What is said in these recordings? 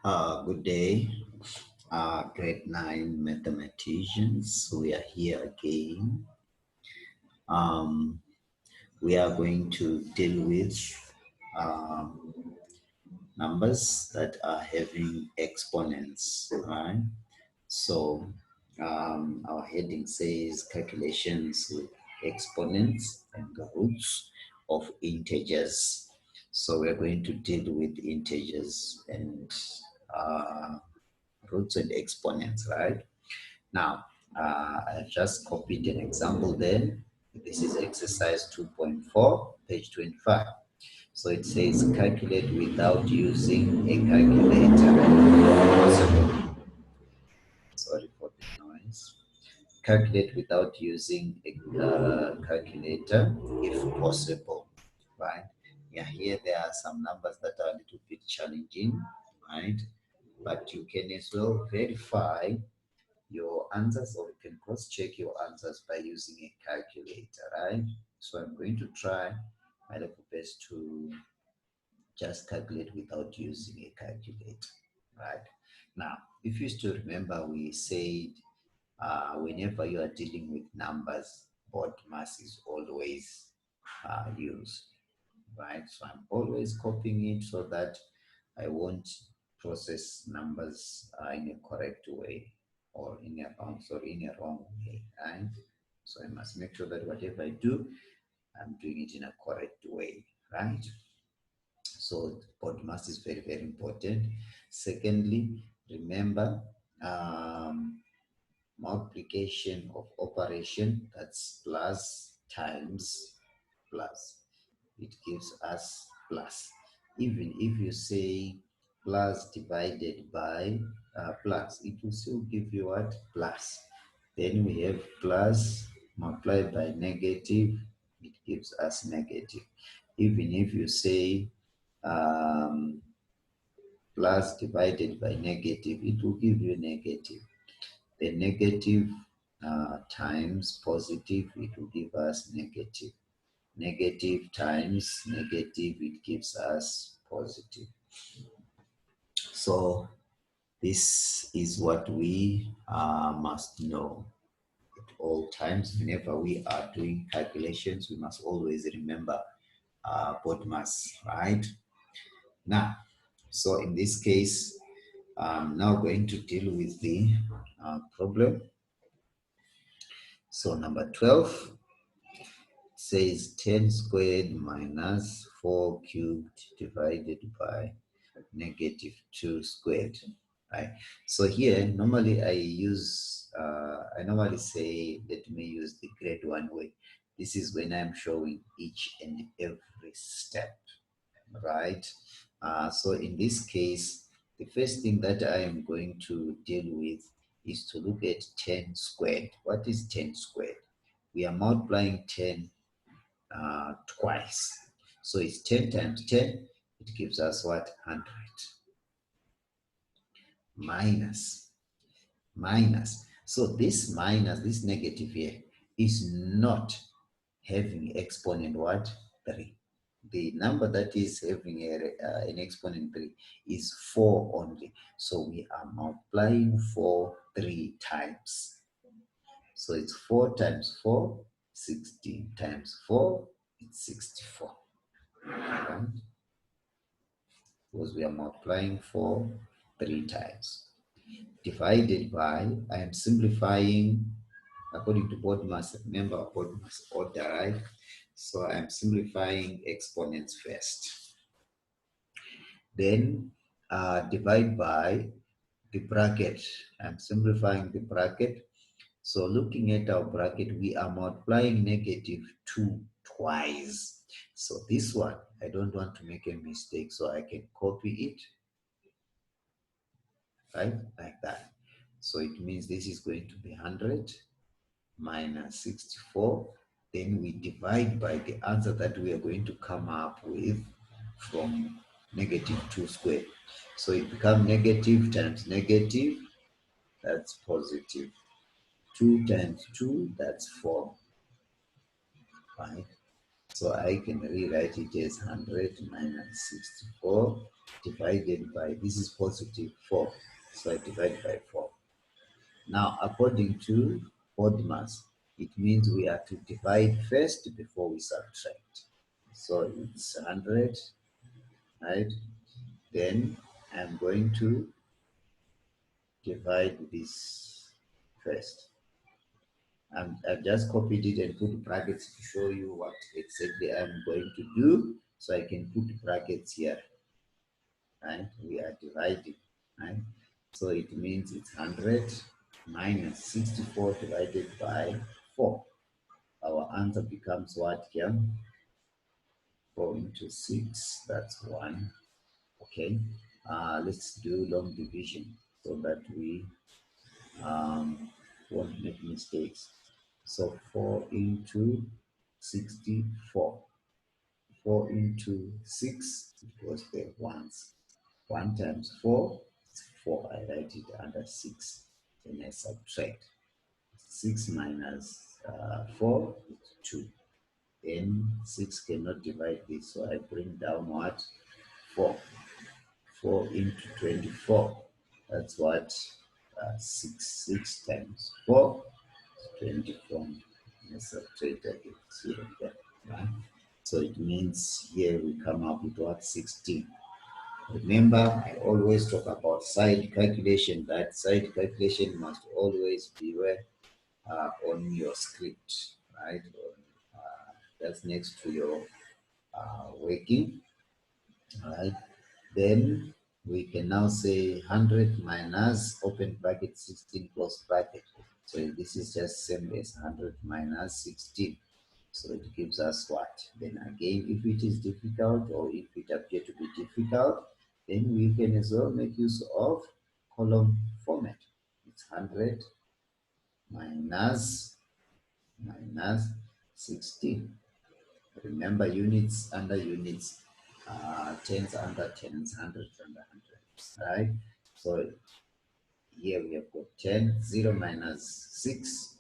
Good day, grade 9 mathematicians. We are here again. Um, we are going to deal with um, numbers that are having exponents, right? So our heading says calculations with exponents and the roots of integers. So we're going to deal with integers and uh, roots and exponents, right? Now, I just copied an example there. This is exercise 2.4, page 25. So it says calculate without using a calculator. Sorry for the noise. Calculate without using a calculator if possible, right? Yeah, here there are some numbers that are a little bit challenging, right? But you can as well verify your answers, or you can cross-check your answers by using a calculator, right? So I'm going to try my level best to just calculate without using a calculator, right? Now, if you still remember, we said whenever you are dealing with numbers, board mass is always used, right? So I'm always copying it so that I won't process numbers in a correct way or in a wrong way, right? So I must make sure that whatever I do, I'm doing it in a correct way, right? So body mass is very, very important. Secondly, remember multiplication of operation, that's plus times plus. It gives us plus. Even if you say plus divided by plus, it will still give you what? Plus. Then we have plus multiplied by negative, it gives us negative. Even if you say um, plus divided by negative, it will give you negative. The negative times positive, it will give us negative. Negative times negative, it gives us positive. So this is what we must know at all times. Whenever we are doing calculations, we must always remember body mass, right? Now, so in this case, I'm now going to deal with the problem. So number 12 says 10 squared minus 4 cubed divided by negative 2 squared, right? So here, normally I normally say, let me use the grade 1 way. This is when I'm showing each and every step, right? So in this case, the first thing that I am going to deal with is to look at 10 squared. What is 10 squared? We are multiplying 10 twice. So it's 10 times 10, it gives us what? 100. Minus. So this minus, this negative here, is not having exponent what? 3. The number that is having an exponent 3 is 4 only. So we are multiplying 4 3 times. So it's 4 times 4, 16 times 4, it's 64. Right? Because we are multiplying 4 3 times. Divided by, I am simplifying according to board mass. Remember board mass order, right? So I'm simplifying exponents first. Then divide by the bracket. I'm simplifying the bracket. So looking at our bracket, we are multiplying negative 2 twice. So this one, I don't want to make a mistake, so I can copy it, right? Like that. So it means this is going to be 100 minus 64. Then we divide by the answer that we are going to come up with from negative 2 squared. So it becomes negative times negative, that's positive. 2 times 2, that's 4, right? So I can rewrite it as 100 minus 64 divided by, this is positive 4. So I divide by 4. Now, according to BODMAS, it means we are to divide first before we subtract. So it's 100, right? Then I'm going to divide this first. I've just copied it and put brackets to show you what exactly I'm going to do. So I can put brackets here, right? We are dividing, right? So it means it's 100 minus 64 divided by 4. Our answer becomes what here? 4 into 6, that's 1. Okay, let's do long division so that we won't make mistakes. So 4 into 64. 4 into 6, it was there once. 1 times 4 is 4. I write it under 6. Then I subtract. 6 minus 4 is 2. Then 6 cannot divide this, so I bring down what? 4. 4 into 24. That's what? 6. 6 times 4 is 24. Let's subtract again. 0 there. Right? So it means here we come up with what? 16. Remember, I always talk about side calculation. That side calculation must always be where on your script, right? That's next to your working, right? Then we can now say 100 minus open bracket 16 close bracket. So this is just same as 100 minus 16. So it gives us what? Then again, if it is difficult or if it appears to be difficult, then we can as well make use of column format. It's 100 minus 16. Remember, units under units, tens under tens, hundreds under hundreds, right? So here we have got 10, 0 minus 6,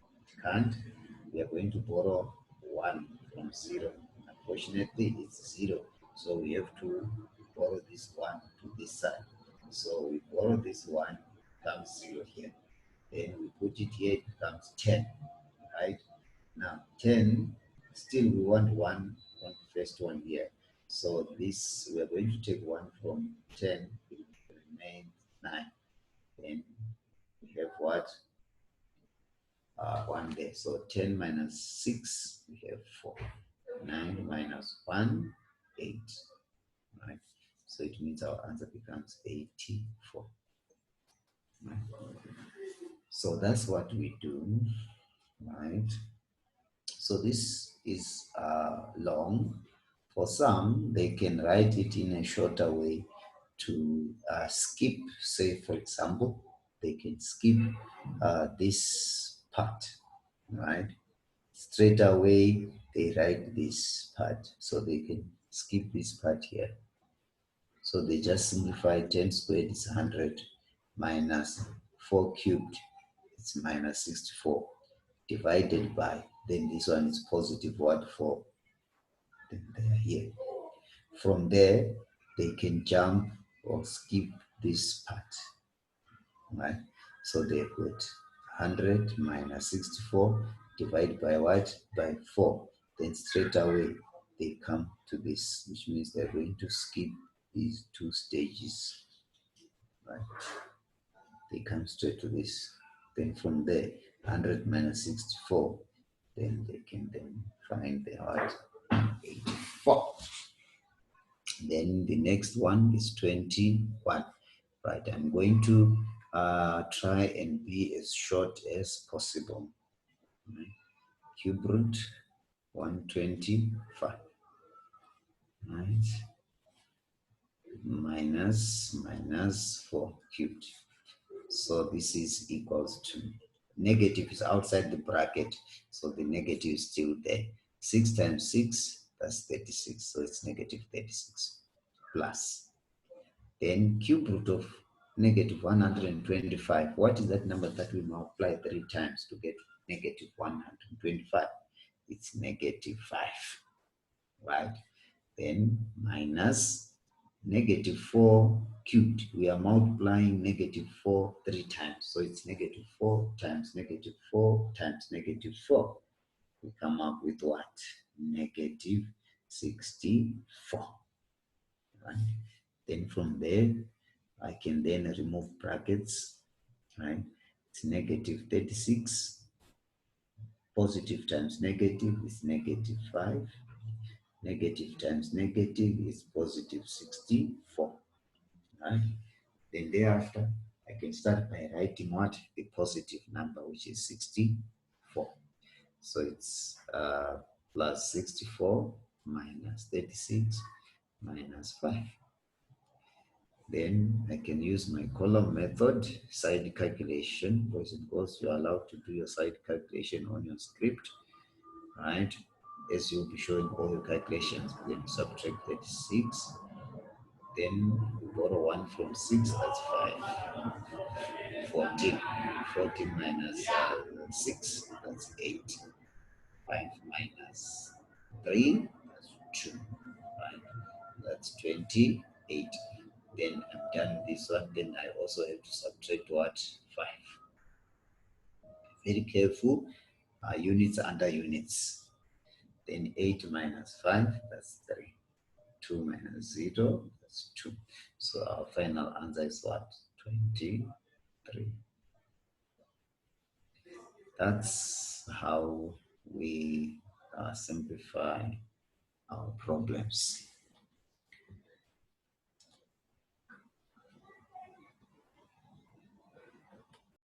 it can't. We are going to borrow 1 from 0. Unfortunately, it's 0. So we have to borrow this 1 to this side. So we borrow this 1, comes 0 here. Then we put it here, it becomes 10, right? Now 10, still we want 1 on the first one here. So this, we are going to take 1 from 10, it will remain 9. Then we have what? 1 there. So 10 minus 6, we have 4. 9 minus 1, 8. Right? So it means our answer becomes 84. Right? So that's what we do, right? So this is long. For some, they can write it in a shorter way to skip, say for example, they can skip this part, right? Straight away, they write this part. So they can skip this part here. So they just simplify 10 squared is 100 minus 4 cubed, it's minus 64 divided by, then this one is positive what 4, then they are here. From there, they can jump or skip this part, right? So they put 100 minus 64 divided by what? By 4. Then straight away, they come to this, which means they're going to skip these 2 stages, right? They come straight to this. Then from there, 100 minus 64, then they can then find the what? 84. Then the next one is 21. Right, I'm going to try and be as short as possible. Right. Cube root 125. Right. Minus 4 cubed. So this is equals to, negative is outside the bracket, so the negative is still there. 6 times 6, that's 36, so it's negative 36 plus. Then cube root of negative 125. What is that number that we multiply 3 times to get negative 125? It's negative 5. right? Then minus negative 4 cubed. We are multiplying negative 4 three times. So it's negative 4 times negative 4 times negative 4. We come up with what? Negative 64, right? Then from there, I can then remove brackets, right? It's negative 36. Positive times negative is negative 5. Negative times negative is positive 64, right? Then thereafter, I can start by writing what? The positive number, which is 64. So it's plus 64 minus 36 minus 5. Then I can use my column method, side calculation, because of course you're allowed to do your side calculation on your script, right? As you'll be showing all your calculations, then subtract 36, then we borrow 1 from 6, that's 5. 14. 14 minus 6, that's 8. 5 minus 3, that's 2. Right? That's 28. Then I'm done with this one. Then I also have to subtract what? 5. Very careful. Units under units. Then 8 minus 5, that's 3. 2 minus 0, that's 2. So our final answer is what? 23. That's how we simplify our problems.